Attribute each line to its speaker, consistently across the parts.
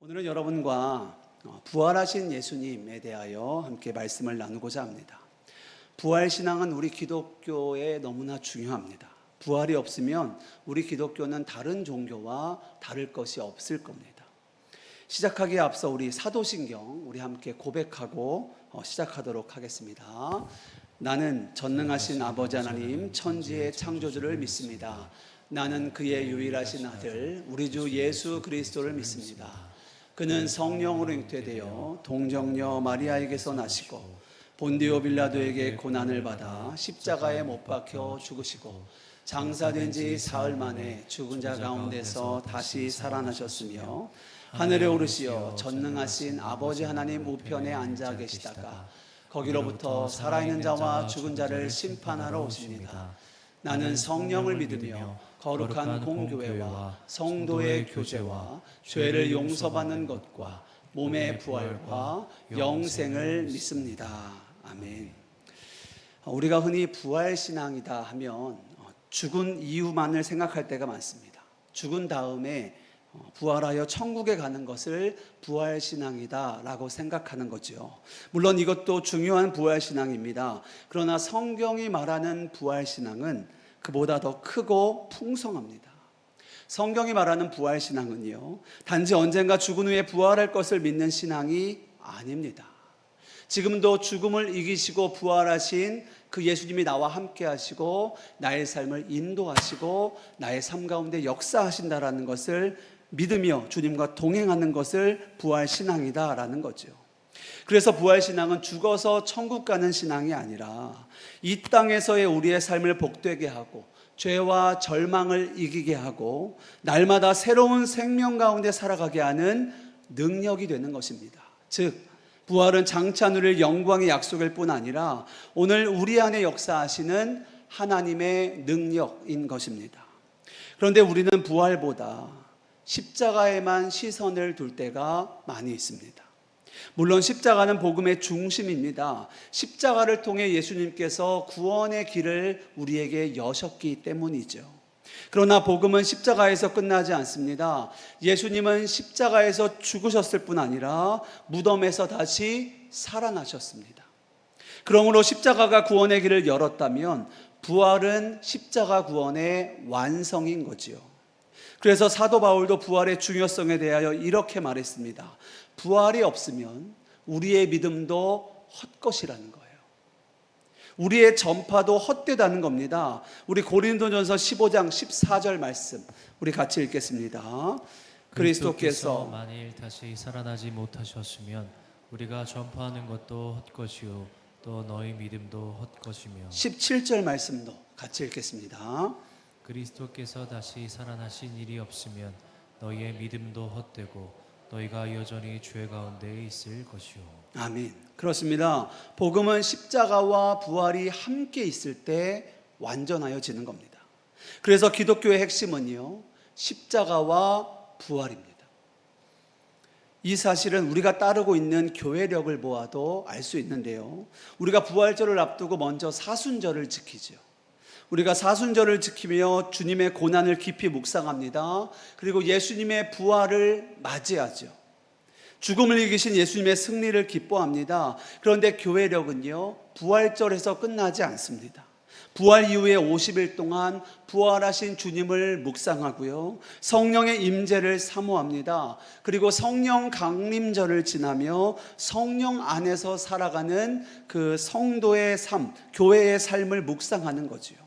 Speaker 1: 오늘은 여러분과 부활하신 예수님에 대하여 함께 말씀을 나누고자 합니다. 부활신앙은 우리 기독교에 너무나 중요합니다. 부활이 없으면 우리 기독교는 다른 종교와 다를 것이 없을 겁니다. 시작하기에 앞서 우리 사도신경 우리 함께 고백하고 시작하도록 하겠습니다. 나는 전능하신 아버지 하나님 천지의 창조주를 믿습니다. 나는 그의 유일하신 아들 우리 주 예수 그리스도를 믿습니다. 그는 성령으로 잉태되어 동정녀 마리아에게서 나시고 본디오 빌라도에게 고난을 받아 십자가에 못 박혀 죽으시고 장사된 지 사흘 만에 죽은 자 가운데서 다시 살아나셨으며 하늘에 오르시어 전능하신 아버지 하나님 우편에 앉아 계시다가 거기로부터 살아있는 자와 죽은 자를 심판하러 오십니다. 나는 성령을 믿으며 거룩한 공교회와 성도의 교제와 죄를 용서받는 것과 몸의 부활과 영생을 믿습니다. 아멘. 우리가 흔히 부활신앙이다 하면 죽은 이후만을 생각할 때가 많습니다. 죽은 다음에 부활하여 천국에 가는 것을 부활신앙이다 라고 생각하는 거죠. 물론 이것도 중요한 부활신앙입니다. 그러나 성경이 말하는 부활신앙은 그보다 더 크고 풍성합니다. 성경이 말하는 부활신앙은요, 단지 언젠가 죽은 후에 부활할 것을 믿는 신앙이 아닙니다. 지금도 죽음을 이기시고 부활하신 그 예수님이 나와 함께 하시고 나의 삶을 인도하시고 나의 삶 가운데 역사하신다라는 것을 믿으며 주님과 동행하는 것을 부활신앙이다라는 거죠. 그래서 부활신앙은 죽어서 천국 가는 신앙이 아니라 이 땅에서의 우리의 삶을 복되게 하고 죄와 절망을 이기게 하고 날마다 새로운 생명 가운데 살아가게 하는 능력이 되는 것입니다. 즉 부활은 장차 누릴 영광의 약속일 뿐 아니라 오늘 우리 안에 역사하시는 하나님의 능력인 것입니다. 그런데 우리는 부활보다 십자가에만 시선을 둘 때가 많이 있습니다. 물론 십자가는 복음의 중심입니다. 십자가를 통해 예수님께서 구원의 길을 우리에게 여셨기 때문이죠. 그러나 복음은 십자가에서 끝나지 않습니다. 예수님은 십자가에서 죽으셨을 뿐 아니라 무덤에서 다시 살아나셨습니다. 그러므로 십자가가 구원의 길을 열었다면 부활은 십자가 구원의 완성인 거지요. 그래서 사도 바울도 부활의 중요성에 대하여 이렇게 말했습니다. 부활이 없으면 우리의 믿음도 헛것이라는 거예요. 우리의 전파도 헛되다는 겁니다. 우리 고린도전서 15장 14절 말씀 우리 같이 읽겠습니다. 그리스도께서
Speaker 2: 만일 다시 살아나지 못하셨으면 우리가 전파하는 것도 헛것이요 또 너희 믿음도 헛것이며
Speaker 1: 17절 말씀도 같이 읽겠습니다.
Speaker 2: 그리스도께서 다시 살아나신 일이 없으면 너희의 믿음도 헛되고 너희가 여전히 죄 가운데 있을 것이요.
Speaker 1: 아멘. 그렇습니다. 복음은 십자가와 부활이 함께 있을 때 완전하여지는 겁니다. 그래서 기독교의 핵심은요, 십자가와 부활입니다. 이 사실은 우리가 따르고 있는 교회력을 보아도 알 수 있는데요, 우리가 부활절을 앞두고 먼저 사순절을 지키죠. 우리가 사순절을 지키며 주님의 고난을 깊이 묵상합니다. 그리고 예수님의 부활을 맞이하죠. 죽음을 이기신 예수님의 승리를 기뻐합니다. 그런데 교회력은요, 부활절에서 끝나지 않습니다. 부활 이후에 50일 동안 부활하신 주님을 묵상하고요, 성령의 임재를 사모합니다. 그리고 성령 강림절을 지나며 성령 안에서 살아가는 그 성도의 삶, 교회의 삶을 묵상하는 거지요.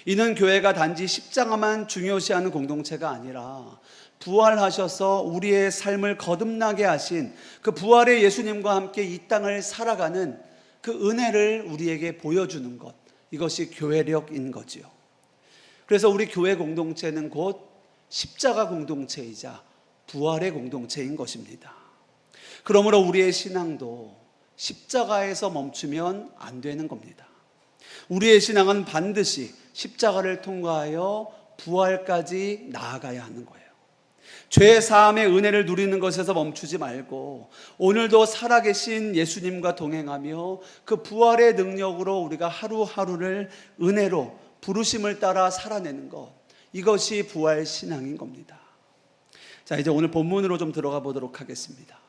Speaker 1: 이는 교회가 단지 십자가만 중요시하는 공동체가 아니라 부활하셔서 우리의 삶을 거듭나게 하신 그 부활의 예수님과 함께 이 땅을 살아가는 그 은혜를 우리에게 보여주는 것, 이것이 교회력인 거지요. 그래서 우리 교회 공동체는 곧 십자가 공동체이자 부활의 공동체인 것입니다. 그러므로 우리의 신앙도 십자가에서 멈추면 안 되는 겁니다. 우리의 신앙은 반드시 십자가를 통과하여 부활까지 나아가야 하는 거예요. 죄 사함의 은혜를 누리는 것에서 멈추지 말고 오늘도 살아계신 예수님과 동행하며 그 부활의 능력으로 우리가 하루하루를 은혜로 부르심을 따라 살아내는 것, 이것이 부활신앙인 겁니다. 자, 이제 오늘 본문으로 좀 들어가 보도록 하겠습니다.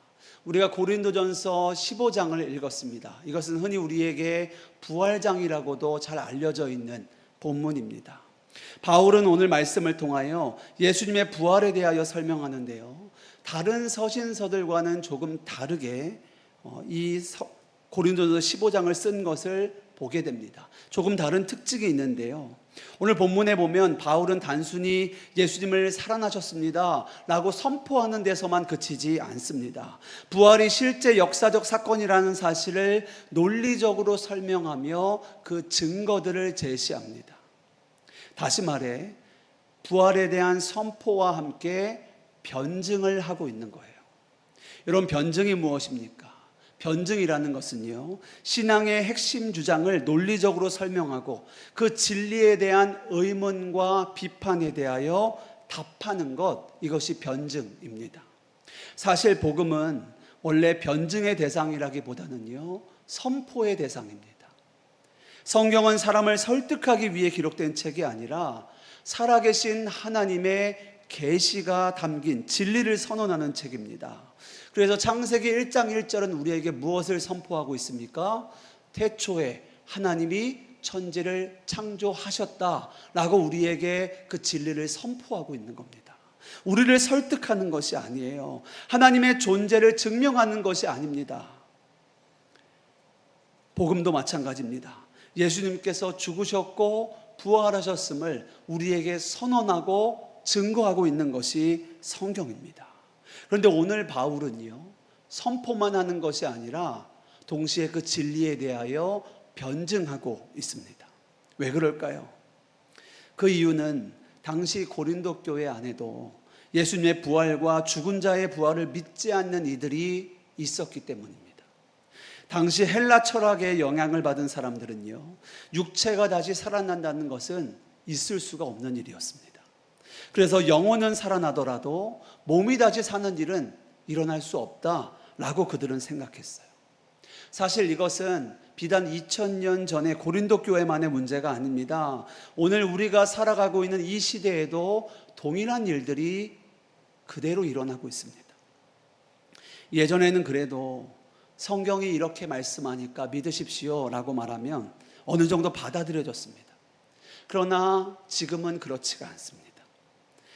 Speaker 1: 우리가 고린도전서 15장을 읽었습니다. 이것은 흔히 우리에게 부활장이라고도 잘 알려져 있는 본문입니다. 바울은 오늘 말씀을 통하여 예수님의 부활에 대하여 설명하는데요, 다른 서신서들과는 조금 다르게 이 고린도전서 15장을 쓴 것을 보게 됩니다. 조금 다른 특징이 있는데요, 오늘 본문에 보면 바울은 단순히 예수님을 살아나셨습니다 라고 선포하는 데서만 그치지 않습니다. 부활이 실제 역사적 사건이라는 사실을 논리적으로 설명하며 그 증거들을 제시합니다. 다시 말해 부활에 대한 선포와 함께 변증을 하고 있는 거예요. 여러분, 변증이 무엇입니까? 변증이라는 것은요, 신앙의 핵심 주장을 논리적으로 설명하고 그 진리에 대한 의문과 비판에 대하여 답하는 것, 이것이 변증입니다. 사실 복음은 원래 변증의 대상이라기보다는요, 선포의 대상입니다. 성경은 사람을 설득하기 위해 기록된 책이 아니라 살아계신 하나님의 계시가 담긴 진리를 선언하는 책입니다. 그래서 창세기 1장 1절은 우리에게 무엇을 선포하고 있습니까? 태초에 하나님이 천지를 창조하셨다라고 우리에게 그 진리를 선포하고 있는 겁니다. 우리를 설득하는 것이 아니에요. 하나님의 존재를 증명하는 것이 아닙니다. 복음도 마찬가지입니다. 예수님께서 죽으셨고 부활하셨음을 우리에게 선언하고 증거하고 있는 것이 성경입니다. 그런데 오늘 바울은요, 선포만 하는 것이 아니라 동시에 그 진리에 대하여 변증하고 있습니다. 왜 그럴까요? 그 이유는 당시 고린도 교회 안에도 예수님의 부활과 죽은 자의 부활을 믿지 않는 이들이 있었기 때문입니다. 당시 헬라 철학의 영향을 받은 사람들은요, 육체가 다시 살아난다는 것은 있을 수가 없는 일이었습니다. 그래서 영혼은 살아나더라도 몸이 다시 사는 일은 일어날 수 없다라고 그들은 생각했어요. 사실 이것은 비단 2000년 전에 고린도 교회만의 문제가 아닙니다. 오늘 우리가 살아가고 있는 이 시대에도 동일한 일들이 그대로 일어나고 있습니다. 예전에는 그래도 성경이 이렇게 말씀하니까 믿으십시오 라고 말하면 어느 정도 받아들여졌습니다. 그러나 지금은 그렇지가 않습니다.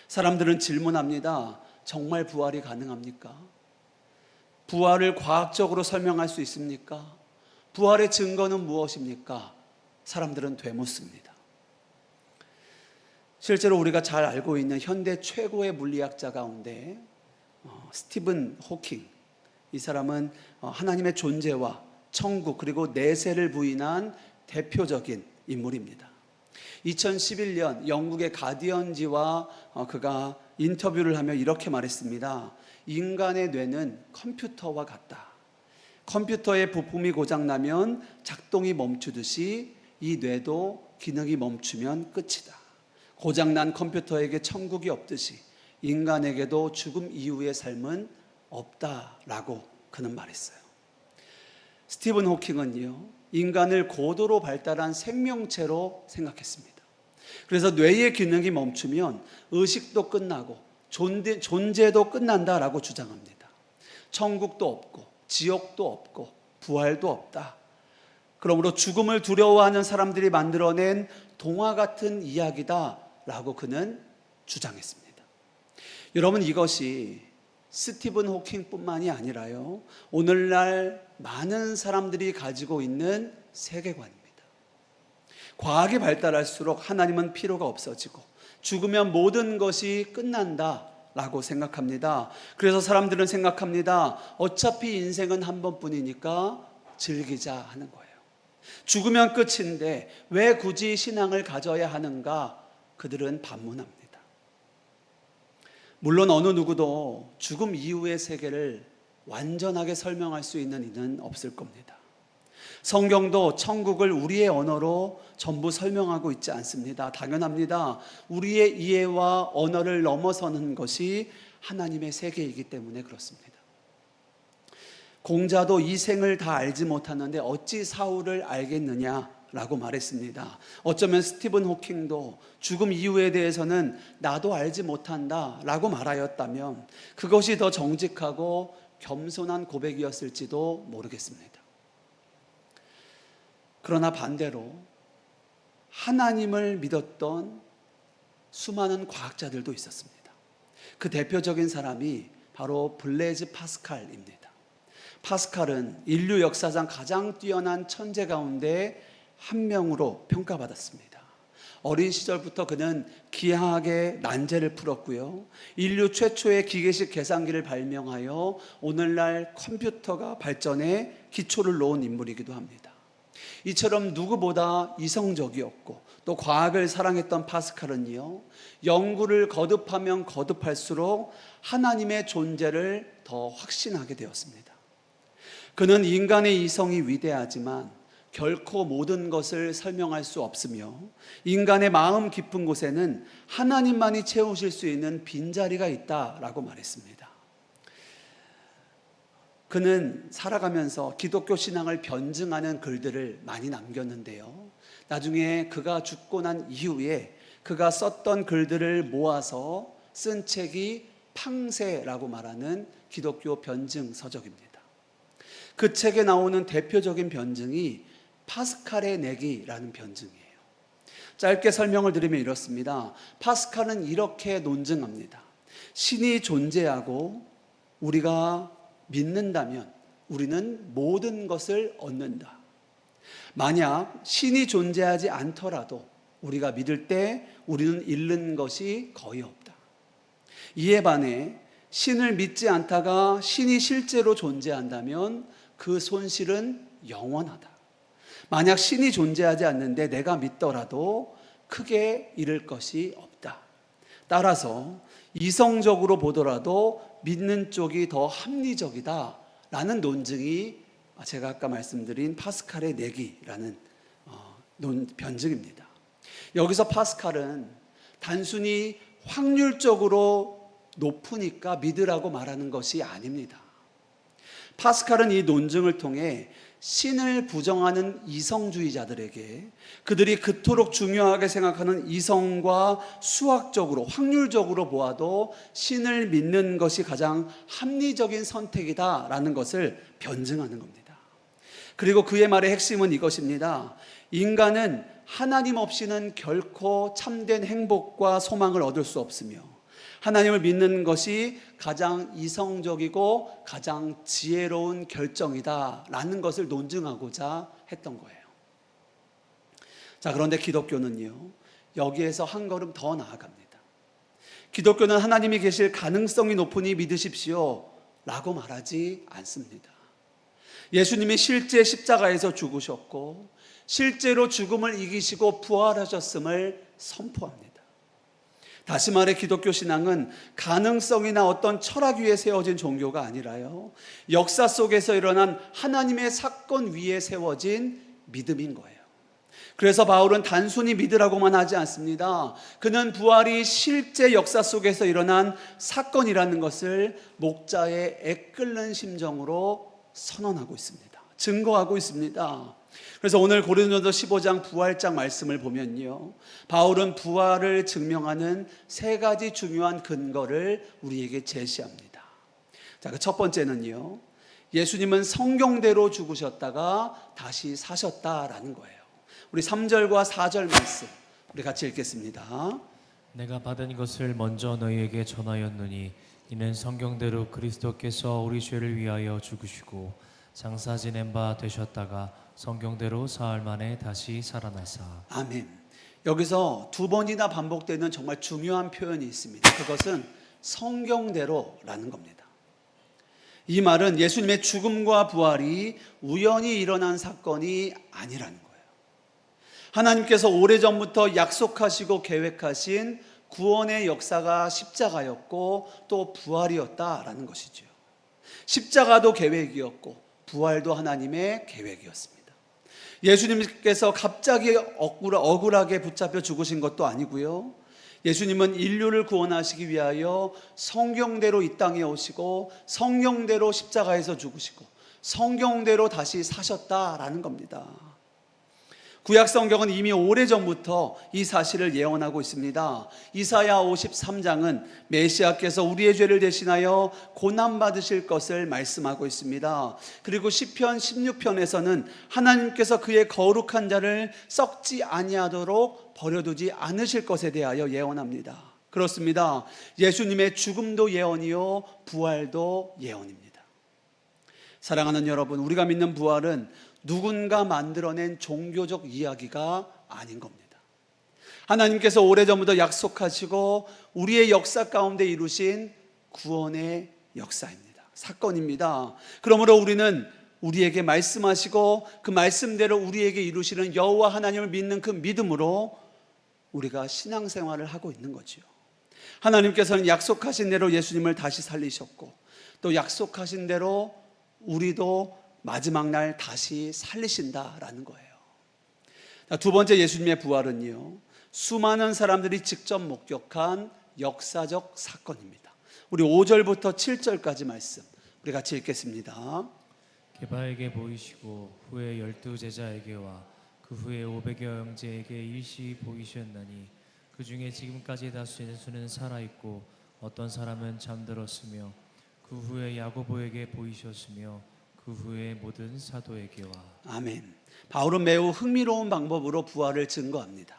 Speaker 1: 사람들은 질문합니다. 정말 부활이 가능합니까? 부활을 과학적으로 설명할 수 있습니까? 부활의 증거는 무엇입니까? 사람들은 되묻습니다. 실제로 우리가 잘 알고 있는 현대 최고의 물리학자 가운데 스티븐 호킹, 이 사람은 하나님의 존재와 천국 그리고 내세를 부인한 대표적인 인물입니다. 2011년 영국의 가디언지와 그가 인터뷰를 하며 이렇게 말했습니다. 인간의 뇌는 컴퓨터와 같다. 컴퓨터의 부품이 고장나면 작동이 멈추듯이 이 뇌도 기능이 멈추면 끝이다. 고장난 컴퓨터에게 천국이 없듯이 인간에게도 죽음 이후의 삶은 없다라고 그는 말했어요. 스티븐 호킹은요, 인간을 고도로 발달한 생명체로 생각했습니다. 그래서 뇌의 기능이 멈추면 의식도 끝나고 존재도 끝난다라고 주장합니다. 천국도 없고 지옥도 없고 부활도 없다. 그러므로 죽음을 두려워하는 사람들이 만들어낸 동화 같은 이야기다라고 그는 주장했습니다. 여러분, 이것이 스티븐 호킹뿐만이 아니라요, 오늘날 많은 사람들이 가지고 있는 세계관입니다. 과학이 발달할수록 하나님은 필요가 없어지고 죽으면 모든 것이 끝난다라고 생각합니다. 그래서 사람들은 생각합니다. 어차피 인생은 한 번뿐이니까 즐기자 하는 거예요. 죽으면 끝인데 왜 굳이 신앙을 가져야 하는가? 그들은 반문합니다. 물론 어느 누구도 죽음 이후의 세계를 완전하게 설명할 수 있는 이는 없을 겁니다. 성경도 천국을 우리의 언어로 전부 설명하고 있지 않습니다. 당연합니다. 우리의 이해와 언어를 넘어서는 것이 하나님의 세계이기 때문에 그렇습니다. 공자도 이 생을 다 알지 못하는데 어찌 사후를 알겠느냐 라고 말했습니다. 어쩌면 스티븐 호킹도 죽음 이후에 대해서는 나도 알지 못한다 라고 말하였다면 그것이 더 정직하고 겸손한 고백이었을지도 모르겠습니다. 그러나 반대로 하나님을 믿었던 수많은 과학자들도 있었습니다. 그 대표적인 사람이 바로 블레즈 파스칼입니다. 파스칼은 인류 역사상 가장 뛰어난 천재 가운데 한 명으로 평가받았습니다. 어린 시절부터 그는 기하학의 난제를 풀었고요. 인류 최초의 기계식 계산기를 발명하여 오늘날 컴퓨터가 발전에 기초를 놓은 인물이기도 합니다. 이처럼 누구보다 이성적이었고 또 과학을 사랑했던 파스칼은요, 연구를 거듭하면 거듭할수록 하나님의 존재를 더 확신하게 되었습니다. 그는 인간의 이성이 위대하지만 결코 모든 것을 설명할 수 없으며 인간의 마음 깊은 곳에는 하나님만이 채우실 수 있는 빈자리가 있다라고 말했습니다. 그는 살아가면서 기독교 신앙을 변증하는 글들을 많이 남겼는데요. 나중에 그가 죽고 난 이후에 그가 썼던 글들을 모아서 쓴 책이 팡세라고 말하는 기독교 변증 서적입니다. 그 책에 나오는 대표적인 변증이 파스칼의 내기라는 변증이에요. 짧게 설명을 드리면 이렇습니다. 파스칼은 이렇게 논증합니다. 신이 존재하고 우리가 믿는다면 우리는 모든 것을 얻는다. 만약 신이 존재하지 않더라도 우리가 믿을 때 우리는 잃는 것이 거의 없다. 이에 반해 신을 믿지 않다가 신이 실제로 존재한다면 그 손실은 영원하다. 만약 신이 존재하지 않는데 내가 믿더라도 크게 잃을 것이 없다. 따라서 이성적으로 보더라도 믿는 쪽이 더 합리적이다 라는 논증이 제가 아까 말씀드린 파스칼의 내기라는 변증입니다. 여기서 파스칼은 단순히 확률적으로 높으니까 믿으라고 말하는 것이 아닙니다. 파스칼은 이 논증을 통해 신을 부정하는 이성주의자들에게 그들이 그토록 중요하게 생각하는 이성과 수학적으로 확률적으로 보아도 신을 믿는 것이 가장 합리적인 선택이다라는 것을 변증하는 겁니다. 그리고 그의 말의 핵심은 이것입니다. 인간은 하나님 없이는 결코 참된 행복과 소망을 얻을 수 없으며 하나님을 믿는 것이 가장 이성적이고 가장 지혜로운 결정이다라는 것을 논증하고자 했던 거예요. 자, 그런데 기독교는요, 여기에서 한 걸음 더 나아갑니다. 기독교는 하나님이 계실 가능성이 높으니 믿으십시오 라고 말하지 않습니다. 예수님이 실제 십자가에서 죽으셨고 실제로 죽음을 이기시고 부활하셨음을 선포합니다. 다시 말해 기독교 신앙은 가능성이나 어떤 철학 위에 세워진 종교가 아니라요, 역사 속에서 일어난 하나님의 사건 위에 세워진 믿음인 거예요. 그래서 바울은 단순히 믿으라고만 하지 않습니다. 그는 부활이 실제 역사 속에서 일어난 사건이라는 것을 목자의 애끓는 심정으로 선언하고 있습니다. 증거하고 있습니다. 그래서 오늘 고린도전서 15장 부활장 말씀을 보면요, 바울은 부활을 증명하는 세 가지 중요한 근거를 우리에게 제시합니다. 자, 그 첫 번째는요, 예수님은 성경대로 죽으셨다가 다시 사셨다라는 거예요. 우리 3절과 4절 말씀 우리 같이 읽겠습니다.
Speaker 2: 내가 받은 것을 먼저 너희에게 전하였느니 이는 성경대로 그리스도께서 우리 죄를 위하여 죽으시고 장사 지낸 바 되셨다가 성경대로 사흘 만에 다시 살아나사.
Speaker 1: 아멘. 여기서 두 번이나 반복되는 정말 중요한 표현이 있습니다. 그것은 성경대로라는 겁니다. 이 말은 예수님의 죽음과 부활이 우연히 일어난 사건이 아니라는 거예요. 하나님께서 오래전부터 약속하시고 계획하신 구원의 역사가 십자가였고 또 부활이었다라는 것이죠. 십자가도 계획이었고 부활도 하나님의 계획이었습니다. 예수님께서 갑자기 억울하게 붙잡혀 죽으신 것도 아니고요, 예수님은 인류를 구원하시기 위하여 성경대로 이 땅에 오시고 성경대로 십자가에서 죽으시고 성경대로 다시 사셨다라는 겁니다. 구약 성경은 이미 오래전부터 이 사실을 예언하고 있습니다. 이사야 53장은 메시아께서 우리의 죄를 대신하여 고난 받으실 것을 말씀하고 있습니다. 그리고 시편 16편에서는 하나님께서 그의 거룩한 자를 썩지 아니하도록 버려두지 않으실 것에 대하여 예언합니다. 그렇습니다. 예수님의 죽음도 예언이요 부활도 예언입니다. 사랑하는 여러분, 우리가 믿는 부활은 누군가 만들어낸 종교적 이야기가 아닌 겁니다. 하나님께서 오래전부터 약속하시고 우리의 역사 가운데 이루신 구원의 역사입니다. 사건입니다. 그러므로 우리는 우리에게 말씀하시고 그 말씀대로 우리에게 이루시는 여호와 하나님을 믿는 그 믿음으로 우리가 신앙생활을 하고 있는 거죠. 하나님께서는 약속하신 대로 예수님을 다시 살리셨고 또 약속하신 대로 우리도 마지막 날 다시 살리신다라는 거예요. 두 번째 예수님의 부활은요, 수많은 사람들이 직접 목격한 역사적 사건입니다. 우리 5절부터 7절까지 말씀 우리 같이 읽겠습니다.
Speaker 2: 게바에게 보이시고 후에 12제자에게와 그 후에 500여 형제에게 일시 보이셨나니 그 중에 지금까지 다수는 살아있고 어떤 사람은 잠들었으며 그 후에 야고보에게 보이셨으며 그 후에 모든 사도에게와. 아멘.
Speaker 1: 바울은 매우 흥미로운 방법으로 부활을 증거합니다.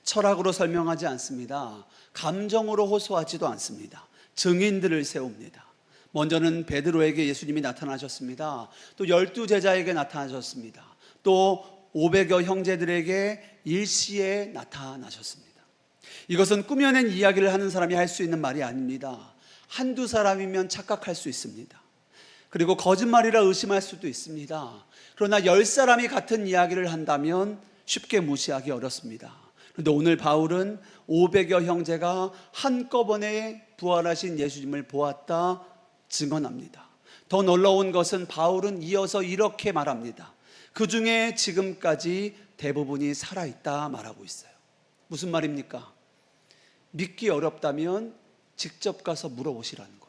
Speaker 1: 철학으로 설명하지 않습니다. 감정으로 호소하지도 않습니다. 증인들을 세웁니다. 먼저는 베드로에게 예수님이 나타나셨습니다. 또 12제자에게 나타나셨습니다. 또 500여 형제들에게 일시에 나타나셨습니다. 이것은 꾸며낸 이야기를 하는 사람이 할 수 있는 말이 아닙니다. 한두 사람이면 착각할 수 있습니다. 그리고 거짓말이라 의심할 수도 있습니다. 그러나 10사람이 같은 이야기를 한다면 쉽게 무시하기 어렵습니다. 그런데 오늘 바울은 500여 형제가 한꺼번에 부활하신 예수님을 보았다 증언합니다. 더 놀라운 것은 바울은 이어서 이렇게 말합니다. 그 중에 지금까지 대부분이 살아있다 말하고 있어요. 무슨 말입니까? 믿기 어렵다면 직접 가서 물어보시라는 거예요.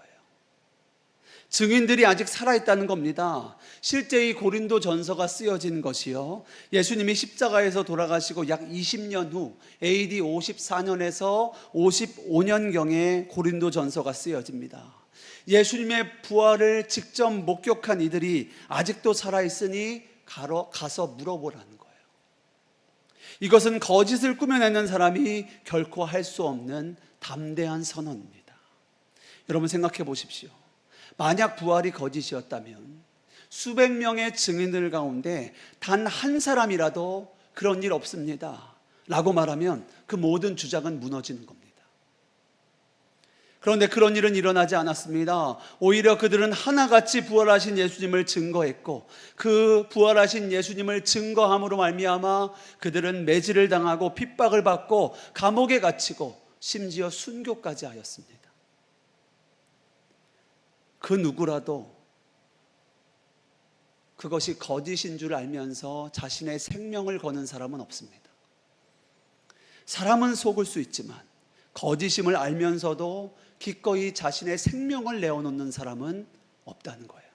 Speaker 1: 증인들이 아직 살아있다는 겁니다. 실제 이 고린도 전서가 쓰여진 것이요, 예수님이 십자가에서 돌아가시고 약 20년 후 AD 54년에서 55년경에 고린도 전서가 쓰여집니다. 예수님의 부활을 직접 목격한 이들이 아직도 살아있으니 가서 물어보라는 거예요. 이것은 거짓을 꾸며내는 사람이 결코 할 수 없는 담대한 선언입니다. 여러분 생각해 보십시오. 만약 부활이 거짓이었다면 수백 명의 증인들 가운데 단 한 사람이라도 그런 일 없습니다 라고 말하면 그 모든 주장은 무너지는 겁니다. 그런데 그런 일은 일어나지 않았습니다. 오히려 그들은 하나같이 부활하신 예수님을 증거했고 그 부활하신 예수님을 증거함으로 말미암아 그들은 매질을 당하고 핍박을 받고 감옥에 갇히고 심지어 순교까지 하였습니다. 그 누구라도 그것이 거짓인 줄 알면서 자신의 생명을 거는 사람은 없습니다. 사람은 속을 수 있지만 거짓임을 알면서도 기꺼이 자신의 생명을 내어놓는 사람은 없다는 거예요.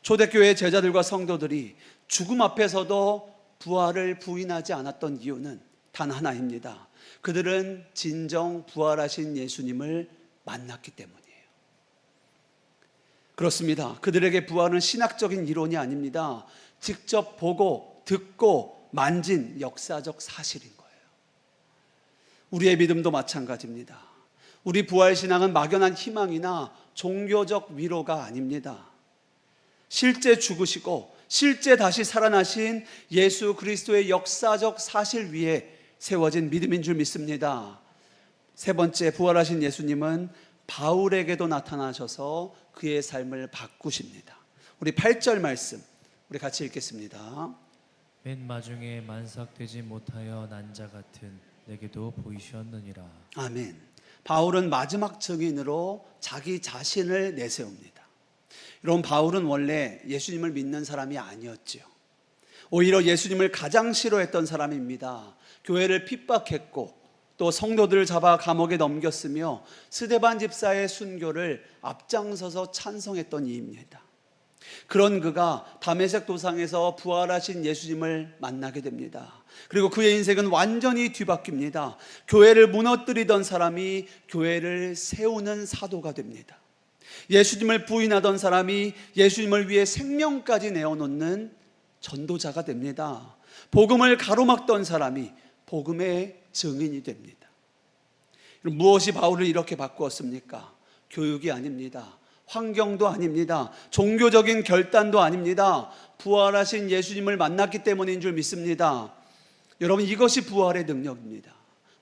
Speaker 1: 초대교회 제자들과 성도들이 죽음 앞에서도 부활을 부인하지 않았던 이유는 단 하나입니다. 그들은 진정 부활하신 예수님을 만났기 때문이에요. 그렇습니다. 그들에게 부활은 신학적인 이론이 아닙니다. 직접 보고 듣고 만진 역사적 사실인 거예요. 우리의 믿음도 마찬가지입니다. 우리 부활신앙은 막연한 희망이나 종교적 위로가 아닙니다. 실제 죽으시고 실제 다시 살아나신 예수 그리스도의 역사적 사실 위에 세워진 믿음인 줄 믿습니다. 세 번째, 부활하신 예수님은 바울에게도 나타나셔서 그의 삶을 바꾸십니다. 우리 8절 말씀 우리 같이 읽겠습니다.
Speaker 2: 맨 마중에 만삭되지 못하여 난 자 같은 내게도 보이셨느니라.
Speaker 1: 아멘. 바울은 마지막 증인으로 자기 자신을 내세웁니다. 여러분, 바울은 원래 예수님을 믿는 사람이 아니었죠. 오히려 예수님을 가장 싫어했던 사람입니다. 교회를 핍박했고 또 성도들을 잡아 감옥에 넘겼으며 스데반 집사의 순교를 앞장서서 찬송했던 이입니다. 그런 그가 다메섹 도상에서 부활하신 예수님을 만나게 됩니다. 그리고 그의 인생은 완전히 뒤바뀝니다. 교회를 무너뜨리던 사람이 교회를 세우는 사도가 됩니다. 예수님을 부인하던 사람이 예수님을 위해 생명까지 내어놓는 전도자가 됩니다. 복음을 가로막던 사람이 복음의 증인이 됩니다. 무엇이 바울을 이렇게 바꾸었습니까? 교육이 아닙니다. 환경도 아닙니다. 종교적인 결단도 아닙니다. 부활하신 예수님을 만났기 때문인 줄 믿습니다. 여러분, 이것이 부활의 능력입니다.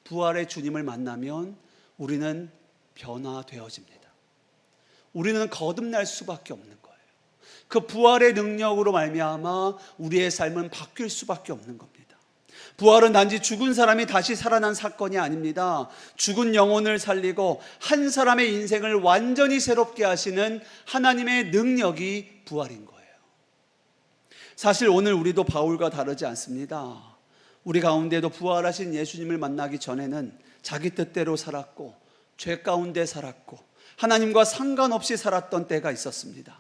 Speaker 1: 부활의 주님을 만나면 우리는 변화되어집니다. 우리는 거듭날 수밖에 없는 거예요. 그 부활의 능력으로 말미암아 우리의 삶은 바뀔 수밖에 없는 겁니다. 부활은 단지 죽은 사람이 다시 살아난 사건이 아닙니다. 죽은 영혼을 살리고 한 사람의 인생을 완전히 새롭게 하시는 하나님의 능력이 부활인 거예요. 사실 오늘 우리도 바울과 다르지 않습니다. 우리 가운데도 부활하신 예수님을 만나기 전에는 자기 뜻대로 살았고 죄 가운데 살았고 하나님과 상관없이 살았던 때가 있었습니다.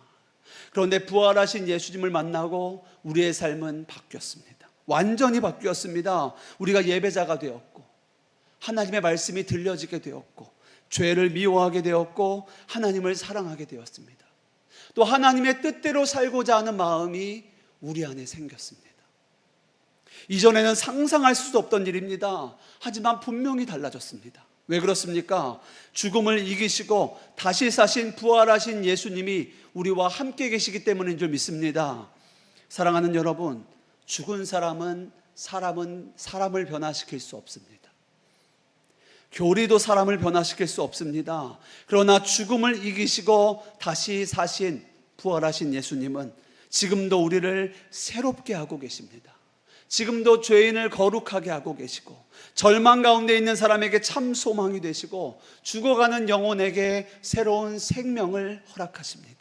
Speaker 1: 그런데 부활하신 예수님을 만나고 우리의 삶은 바뀌었습니다. 완전히 바뀌었습니다. 우리가 예배자가 되었고 하나님의 말씀이 들려지게 되었고 죄를 미워하게 되었고 하나님을 사랑하게 되었습니다. 또 하나님의 뜻대로 살고자 하는 마음이 우리 안에 생겼습니다. 이전에는 상상할 수도 없던 일입니다. 하지만 분명히 달라졌습니다. 왜 그렇습니까? 죽음을 이기시고 다시 사신 부활하신 예수님이 우리와 함께 계시기 때문인 줄 믿습니다. 사랑하는 여러분, 죽은 사람은 사람을 변화시킬 수 없습니다. 교리도 사람을 변화시킬 수 없습니다. 그러나 죽음을 이기시고 다시 사신 부활하신 예수님은 지금도 우리를 새롭게 하고 계십니다. 지금도 죄인을 거룩하게 하고 계시고 절망 가운데 있는 사람에게 참 소망이 되시고 죽어가는 영혼에게 새로운 생명을 허락하십니다.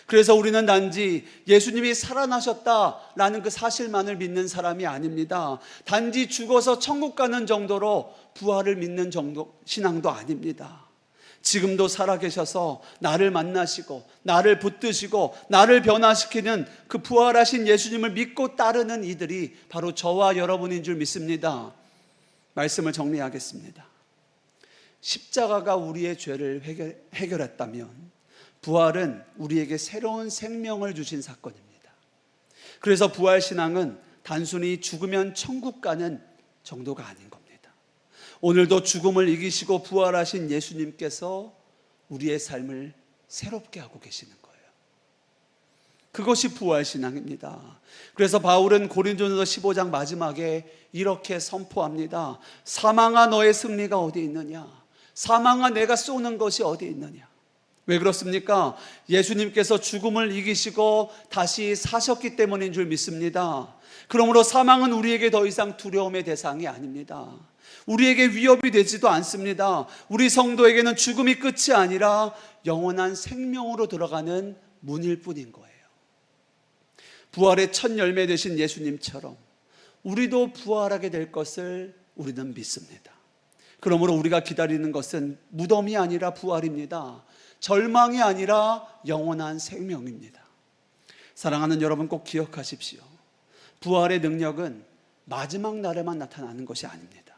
Speaker 1: 그래서 우리는 단지 예수님이 살아나셨다라는 그 사실만을 믿는 사람이 아닙니다. 단지 죽어서 천국 가는 정도로 부활을 믿는 정도 신앙도 아닙니다. 지금도 살아계셔서 나를 만나시고 나를 붙드시고 나를 변화시키는 그 부활하신 예수님을 믿고 따르는 이들이 바로 저와 여러분인 줄 믿습니다. 말씀을 정리하겠습니다. 십자가가 우리의 죄를 해결했다면 부활은 우리에게 새로운 생명을 주신 사건입니다. 그래서 부활신앙은 단순히 죽으면 천국 가는 정도가 아닌 겁니다. 오늘도 죽음을 이기시고 부활하신 예수님께서 우리의 삶을 새롭게 하고 계시는 거예요. 그것이 부활신앙입니다. 그래서 바울은 고린도전서 15장 마지막에 이렇게 선포합니다. 사망아 너의 승리가 어디 있느냐? 사망아 내가 쏘는 것이 어디 있느냐? 왜 그렇습니까? 예수님께서 죽음을 이기시고 다시 사셨기 때문인 줄 믿습니다. 그러므로 사망은 우리에게 더 이상 두려움의 대상이 아닙니다. 우리에게 위협이 되지도 않습니다. 우리 성도에게는 죽음이 끝이 아니라 영원한 생명으로 들어가는 문일 뿐인 거예요. 부활의 첫 열매 되신 예수님처럼 우리도 부활하게 될 것을 우리는 믿습니다. 그러므로 우리가 기다리는 것은 무덤이 아니라 부활입니다. 절망이 아니라 영원한 생명입니다. 사랑하는 여러분, 꼭 기억하십시오. 부활의 능력은 마지막 날에만 나타나는 것이 아닙니다.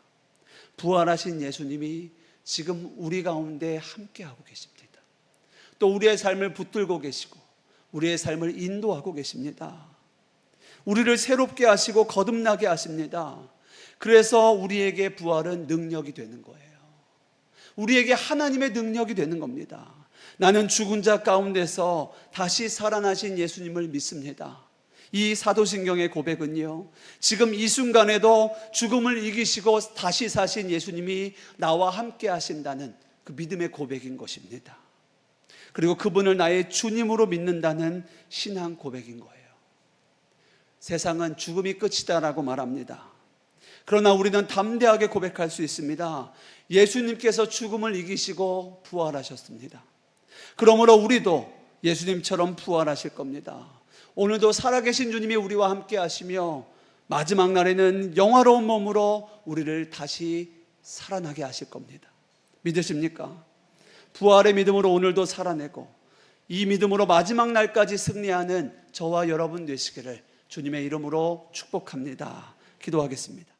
Speaker 1: 부활하신 예수님이 지금 우리 가운데 함께하고 계십니다. 또 우리의 삶을 붙들고 계시고 우리의 삶을 인도하고 계십니다. 우리를 새롭게 하시고 거듭나게 하십니다. 그래서 우리에게 부활은 능력이 되는 거예요. 우리에게 하나님의 능력이 되는 겁니다. 나는 죽은 자 가운데서 다시 살아나신 예수님을 믿습니다. 이 사도신경의 고백은요, 지금 이 순간에도 죽음을 이기시고 다시 사신 예수님이 나와 함께 하신다는 그 믿음의 고백인 것입니다. 그리고 그분을 나의 주님으로 믿는다는 신앙 고백인 거예요. 세상은 죽음이 끝이다라고 말합니다. 그러나 우리는 담대하게 고백할 수 있습니다. 예수님께서 죽음을 이기시고 부활하셨습니다. 그러므로 우리도 예수님처럼 부활하실 겁니다. 오늘도 살아계신 주님이 우리와 함께 하시며 마지막 날에는 영화로운 몸으로 우리를 다시 살아나게 하실 겁니다. 믿으십니까? 부활의 믿음으로 오늘도 살아내고 이 믿음으로 마지막 날까지 승리하는 저와 여러분 되시기를 주님의 이름으로 축복합니다. 기도하겠습니다.